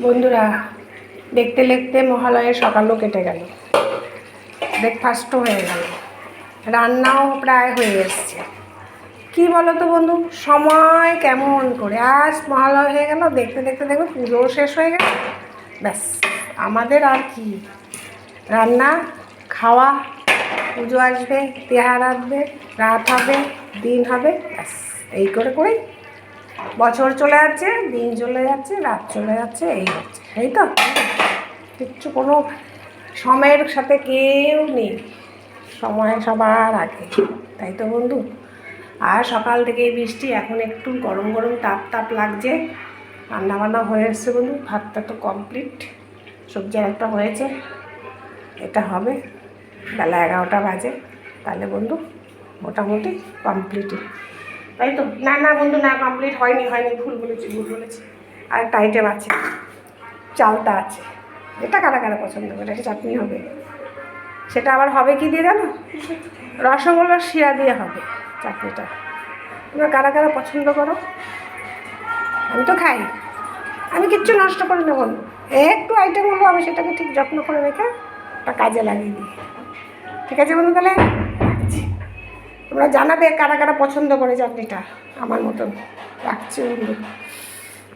বন্ধুরা, দেখতে দেখতে মহালয়ের সকালও কেটে গেল, ব্রেকফাস্টও হয়ে গেল, রান্নাও প্রায় হয়ে এসছে। কি বলো তো বন্ধু, সময় কেমন করে আজ মহালয় হয়ে গেল, দেখতে দেখতে দেখো পুজোও শেষ হয়ে গেল। ব্যাস, আমাদের আর কি, রান্না, খাওয়া, পুজো আসবে, তেহার আসবে, রাত হবে, দিন হবে, ব্যাস এই করে করেই বছর চলে যাচ্ছে, দিন চলে যাচ্ছে, রাত চলে যাচ্ছে, এই হচ্ছে, এই তো কিচ্ছু কোনো সময়ের সাথে কেউ নেই, সময় সবার আগে, তাই তো বন্ধু। আর সকাল থেকে বৃষ্টি, এখন একটু গরম গরম তাপ তাপ লাগছে। রান্নাবান্না হয়ে এসছে বন্ধু, ভাতটা তো কমপ্লিট, সবজি একটা হয়েছে, এটা হবে বেলা 11টা বাজে, তাহলে বন্ধু মোটামুটি কমপ্লিটই, তাই তো। না না বন্ধু, না কমপ্লিট হয়নি, ভুল বলেছি। আর একটা আইটেম আছে, চালটা আছে, এটা কারা কারা পছন্দ করে, এটা চাটনি হবে। সেটা আবার হবে কি দিয়ে জানো, রসগোল্লার শিরা দিয়ে হবে চাটনিটা। তোমরা কারা কারা পছন্দ করো? আমি তো খাই, আমি কিচ্ছু নষ্ট করি না বন্ধু, একটু আইটেম হলো আমি সেটাকে ঠিক যত্ন করে রেখে ওটা কাজে লাগিয়ে দিই। ঠিক আছে বন্ধু, তাহলে রাখছি। তোমরা জানাবে কারা কারা পছন্দ করে চাটনিটা আমার মতন। রাখছি বন্ধু।